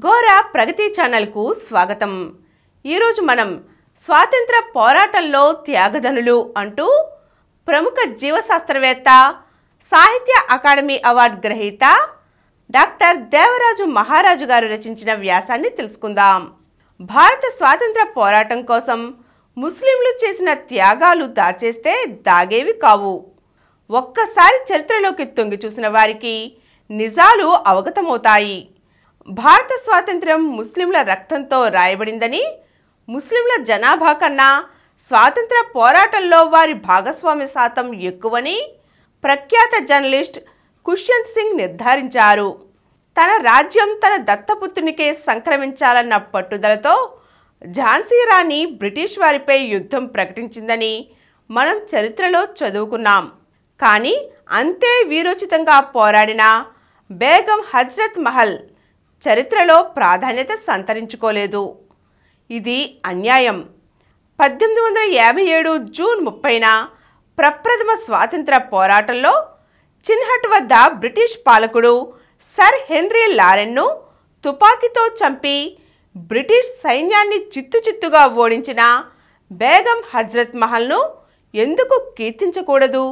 గోరా ప్రగతి ఛానల్కు స్వాగతం. ఈరోజు మనం స్వాతంత్ర పోరాటంలో త్యాగధనులు అంటూ ప్రముఖ జీవశాస్త్రవేత్త, సాహిత్య అకాడమీ అవార్డు గ్రహీత డాక్టర్ దేవరాజు మహారాజు గారు రచించిన వ్యాసాన్ని తెలుసుకుందాం. భారత స్వాతంత్ర పోరాటం కోసం ముస్లింలు చేసిన త్యాగాలు దాచేస్తే దాగేవి కావు. ఒక్కసారి చరిత్రలోకి తొంగి చూసిన వారికి నిజాలు అవగతమవుతాయి. భారత స్వాతంత్ర్యం ముస్లింల రక్తంతో రాయబడిందని, ముస్లింల జనాభా కన్నా స్వాతంత్ర పోరాటంలో వారి భాగస్వామ్య శాతం ఎక్కువని ప్రఖ్యాత జర్నలిస్ట్ ఖుష్వంత్ సింగ్ నిర్ధారించారు. తన రాజ్యం తన దత్తపుత్రునికే సంక్రమించాలన్న పట్టుదలతో ఝాన్సీ రాణి బ్రిటిష్ వారిపై యుద్ధం ప్రకటించిందని మనం చరిత్రలో చదువుకున్నాం. కానీ అంతే వీరోచితంగా పోరాడిన బేగం హజ్రత్ మహల్ చరిత్రలో ప్రాధాన్యత సంతరించుకోలేదు. ఇది అన్యాయం. 1857 జూన్ 30న ప్రప్రథమ స్వాతంత్ర పోరాటంలో చిన్హట్ వద్ద బ్రిటిష్ పాలకుడు సర్ హెన్రీ లారెన్ను తుపాకీతో చంపి బ్రిటిష్ సైన్యాన్ని చిత్తుచిత్తుగా ఓడించిన బేగం హజ్రత్ మహల్ను ఎందుకు కీర్తించకూడదు?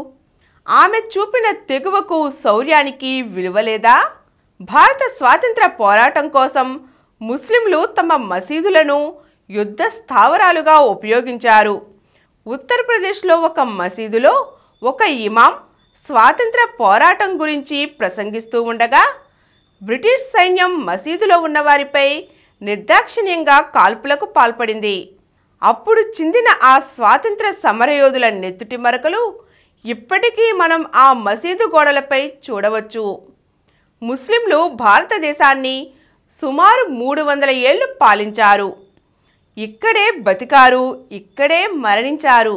ఆమె చూపిన తెగువకు, శౌర్యానికి విలువలేదా? భారత స్వాతంత్ర పోరాటం కోసం ముస్లింలు తమ మసీదులను యుద్ధ స్థావరాలుగా ఉపయోగించారు. ఉత్తరప్రదేశ్లో ఒక మసీదులో ఒక ఇమాం స్వాతంత్ర పోరాటం గురించి ప్రసంగిస్తూ ఉండగా బ్రిటిష్ సైన్యం మసీదులో ఉన్నవారిపై నిర్దాక్షిణ్యంగా కాల్పులకు పాల్పడింది. అప్పుడు చిందిన ఆ స్వాతంత్ర సమరయోధుల నెత్తుటి మరకలు ఇప్పటికీ మనం ఆ మసీదు గోడలపై చూడవచ్చు. ముస్లింలు భారతదేశాన్ని సుమారు 300 ఏళ్లు పాలించారు. ఇక్కడే బతికారు, ఇక్కడే మరణించారు.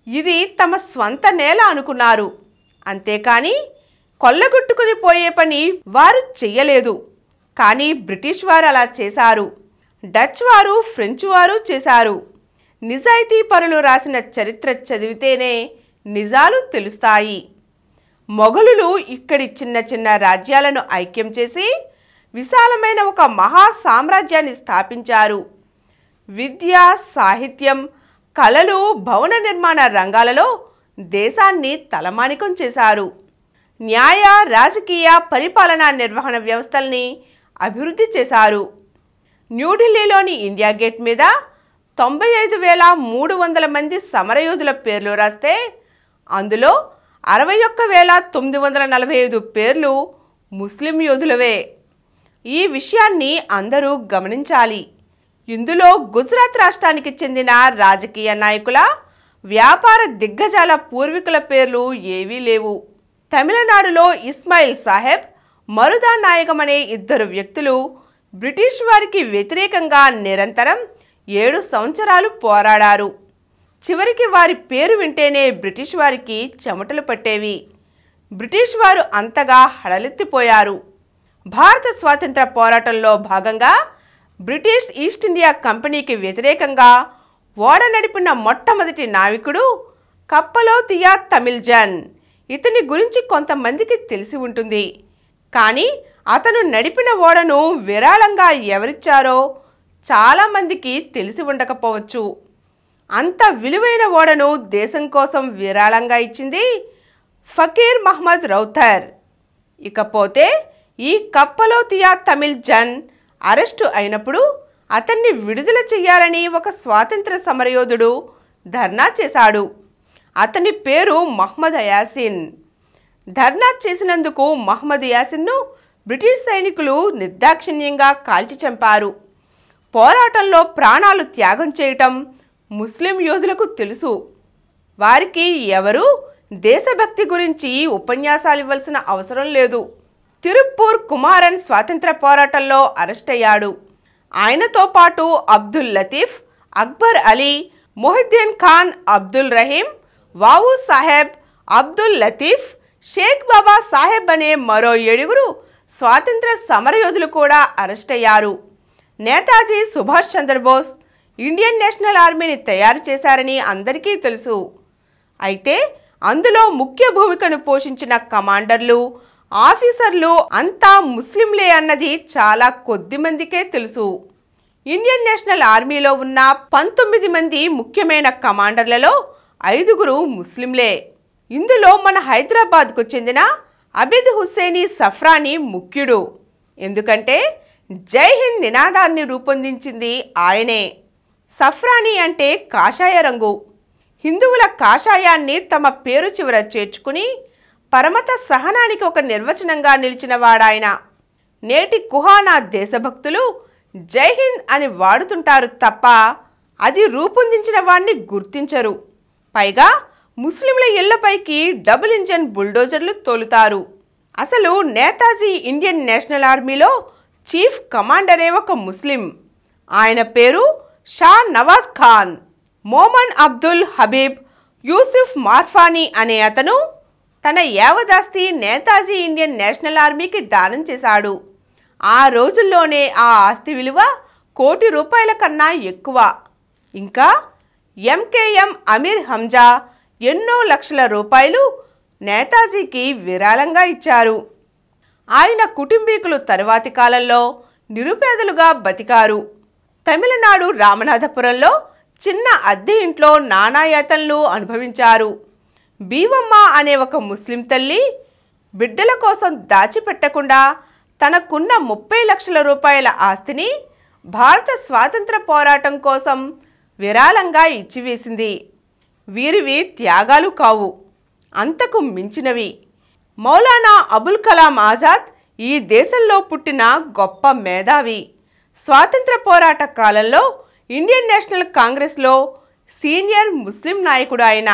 ఇది తమ స్వంత నేల అనుకున్నారు. అంతేకాని కొల్లగొట్టుకుని పోయే పని వారు చెయ్యలేదు. కానీ బ్రిటిష్ వారు అలా చేశారు. డచ్ వారు, ఫ్రెంచ్ వారు చేశారు. నిజాయితీ పరులు రాసిన చరిత్ర చదివితేనే నిజాలు తెలుస్తాయి. మొఘలులు ఇక్కడి చిన్న చిన్న రాజ్యాలను ఐక్యం చేసి విశాలమైన ఒక మహా సామ్రాజ్యాన్ని స్థాపించారు. విద్య, సాహిత్యం, కళలు, భవన నిర్మాణ రంగాలలో దేశాన్ని తలమానికం చేశారు. న్యాయ, రాజకీయ, పరిపాలనా నిర్వహణ వ్యవస్థల్ని అభివృద్ధి చేశారు. న్యూఢిల్లీలోని ఇండియా గేట్ మీద 95,300 మంది సమరయోధుల పేర్లు రాస్తే అందులో 61,945 పేర్లు ముస్లిం యోధులవే. ఈ విషయాన్ని అందరూ గమనించాలి. ఇందులో గుజరాత్ రాష్ట్రానికి చెందిన రాజకీయ నాయకుల, వ్యాపార దిగ్గజాల పూర్వీకుల పేర్లు ఏవీ లేవు. తమిళనాడులో ఇస్మాయిల్ సాహెబ్, మరుదా నాయకం అనే 2 వ్యక్తులు బ్రిటిష్ వారికి వ్యతిరేకంగా నిరంతరం 7 సంవత్సరాలు పోరాడారు. చివరికి వారి పేరు వింటేనే బ్రిటిష్ వారికి చెమటలు పట్టేవి. బ్రిటిష్ వారు అంతగా హడలెత్తిపోయారు. భారత స్వాతంత్ర పోరాటంలో భాగంగా బ్రిటిష్ ఈస్ట్ ఇండియా కంపెనీకి వ్యతిరేకంగా ఓడ నడిపిన మొట్టమొదటి నావికుడు కప్పలోతియా తమిళజన్. ఇతని గురించి కొంతమందికి తెలిసి ఉంటుంది. కానీ అతను నడిపిన ఓడను విరాళంగా ఎవరిచ్చారో చాలామందికి తెలిసి ఉండకపోవచ్చు. అంత విలువైన ఓడను దేశం కోసం విరాళంగా ఇచ్చింది ఫకీర్ మహమ్మద్ రౌతర్. ఇకపోతే ఈ కప్పలోతియా తమిళజన్ అరెస్టు అయినప్పుడు అతన్ని విడుదల చేయాలని ఒక స్వాతంత్ర సమరయోధుడు ధర్నా చేశాడు. అతని పేరు మహమ్మద్ యాసిన్. ధర్నా చేసినందుకు మహమ్మద్ యాసిన్ను బ్రిటిష్ సైనికులు నిర్దాక్షిణ్యంగా కాల్చి చంపారు. పోరాటంలో ప్రాణాలు త్యాగం చేయటం ముస్లిం యోధులకు తెలుసు. వారికి ఎవరు దేశభక్తి గురించి ఉపన్యాసాలు ఇవ్వాల్సిన అవసరం లేదు. తిరుప్పూర్ కుమారన్ స్వాతంత్ర పోరాటంలో అరెస్ట్ అయ్యాడు. ఆయనతో పాటు అబ్దుల్ లతీఫ్, అక్బర్ అలీ, మొహిద్దీన్ ఖాన్, అబ్దుల్ రహీం, వావు సాహెబ్, అబ్దుల్ లతీఫ్, షేక్ బాబా సాహెబ్ అనే మరో 7 స్వాతంత్ర సమరయోధులు కూడా అరెస్ట్ అయ్యారు. నేతాజీ సుభాష్ చంద్రబోస్ ఇండియన్ నేషనల్ ఆర్మీని తయారు చేశారని అందరికీ తెలుసు. అయితే అందులో ముఖ్య భూమికను పోషించిన కమాండర్లు, ఆఫీసర్లు అంతా ముస్లింలే అన్నది చాలా కొద్ది మందికే తెలుసు. ఇండియన్ నేషనల్ ఆర్మీలో ఉన్న 19 మంది ముఖ్యమైన కమాండర్లలో 5గురు ముస్లింలే. ఇందులో మన హైదరాబాద్కు చెందిన అబిద్ హుస్సేని సఫ్రానీ ముఖ్యుడు. ఎందుకంటే జై హింద్ నినాదాన్ని రూపొందించింది ఆయనే. సఫ్రానీ అంటే కాషాయ రంగు. హిందువుల కాషాయాన్ని తమ పేరు చివర చేర్చుకుని పరమత సహనానికి ఒక నిర్వచనంగా నిలిచిన వాడాయన. నేటి కుహానా దేశభక్తులు జై హింద్ అని వాడుతుంటారు తప్ప అది రూపొందించిన వాణ్ణి గుర్తించరు. పైగా ముస్లింల ఇళ్లపైకి డబుల్ ఇంజన్ బుల్డోజర్లు తోలుతారు. అసలు నేతాజీ ఇండియన్ నేషనల్ ఆర్మీలో చీఫ్ కమాండరే ఒక ముస్లిం. ఆయన పేరు షా నవాజ్ ఖాన్. మోమన్ అబ్దుల్ హబీబ్ యూసుఫ్ మార్ఫానీ అనే అతను తన యావదాస్తి నేతాజీ ఇండియన్ నేషనల్ ఆర్మీకి దానం చేశాడు. ఆ రోజుల్లోనే ఆ ఆస్తి విలువ ₹1,00,00,000 కన్నా ఎక్కువ. ఇంకా ఎంకేఎం అమీర్ హంజా ఎన్నో లక్షల రూపాయలు నేతాజీకి విరాళంగా ఇచ్చారు. ఆయన కుటుంబీకులు తరువాతి కాలంలో నిరుపేదలుగా బతికారు. తమిళనాడు రామనాథపురంలో చిన్న అద్దె ఇంట్లో నానాయాతనలు అనుభవించారు. బీవమ్మ అనే ఒక ముస్లిం తల్లి బిడ్డల కోసం దాచిపెట్టకుండా తనకున్న 30 లక్షల రూపాయల ఆస్తిని భారత స్వాతంత్ర పోరాటం కోసం విరాళంగా ఇచ్చివేసింది. వీరివి త్యాగాలు కావు, అంతకు మించినవి. మౌలానా అబుల్ కలాం ఆజాద్ ఈ దేశంలో పుట్టిన గొప్ప మేధావి. స్వాతంత్ర పోరాట కాలంలో ఇండియన్ నేషనల్ కాంగ్రెస్లో సీనియర్ ముస్లిం నాయకుడు ఆయన.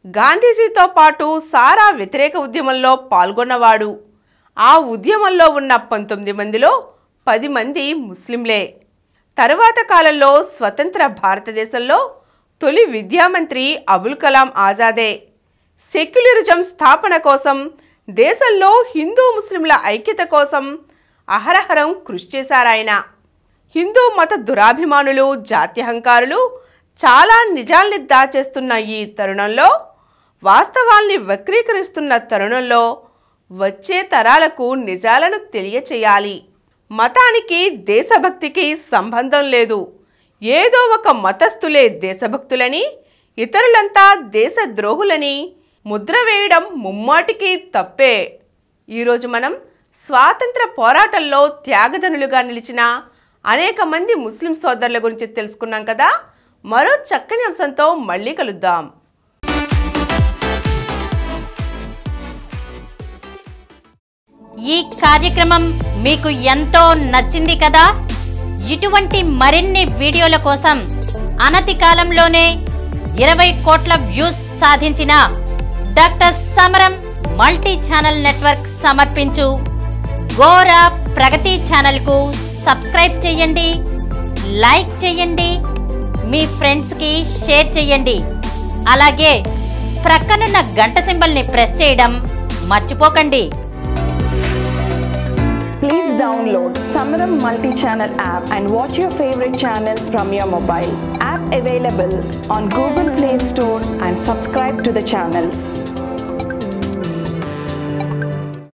గాంధీజీతో పాటు సారా వ్యతిరేక ఉద్యమంలో పాల్గొన్నవాడు. ఆ ఉద్యమంలో ఉన్న 19 మందిలో 10 మంది ముస్లింలే. తరువాత కాలంలో స్వతంత్ర భారతదేశంలో తొలి విద్యామంత్రి అబుల్ కలాం ఆజాదే. సెక్యులరిజం స్థాపన కోసం, దేశంలో హిందూ ముస్లింల ఐక్యత కోసం అహరహరం కృషి చేశారాయన. హిందూ మత దురాభిమానులు, జాత్యహంకారులు చాలా నిజాల్ని దాచేస్తున్న ఈ తరుణంలో, వాస్తవాల్ని వక్రీకరిస్తున్న తరుణంలో వచ్చే తరాలకు నిజాలను తెలియచేయాలి. మతానికి దేశభక్తికి సంబంధం లేదు. ఏదో ఒక మతస్థులే దేశభక్తులని, ఇతరులంతా దేశద్రోహులని ముద్ర వేయడం ముమ్మాటికి తప్పే. ఈరోజు మనం స్వాతంత్ర పోరాటంలో త్యాగధనులుగా నిలిచిన అనేక మంది ముస్లిం సోదరుల గురించి తెలుసుకున్నాం కదా. మరో చక్కని అంశంతో మళ్ళీ కలుద్దాం. ఈ కార్యక్రమం మీకు ఎంతో నచ్చింది కదా. ఇటువంటి మరిన్ని వీడియోల కోసం అనతి కాలంలోనే 20 కోట్ల వ్యూస్ సాధించిన డాక్టర్ సమరం మల్టీ ఛానల్ నెట్వర్క్ సమర్పించు గోరా ప్రగతి ఛానల్కు సబ్స్క్రైబ్ చేయండి, లైక్ చేయండి, మీ ఫ్రెండ్స్కి షేర్ చేయండి. అలాగే ప్రక్కనున్న గంట సింబల్ని ప్రెస్ చేయడం మర్చిపోకండి. Please download Samaram multi-channel app and watch your favorite channels from your mobile. App available on Google Play Store and subscribe to the channels.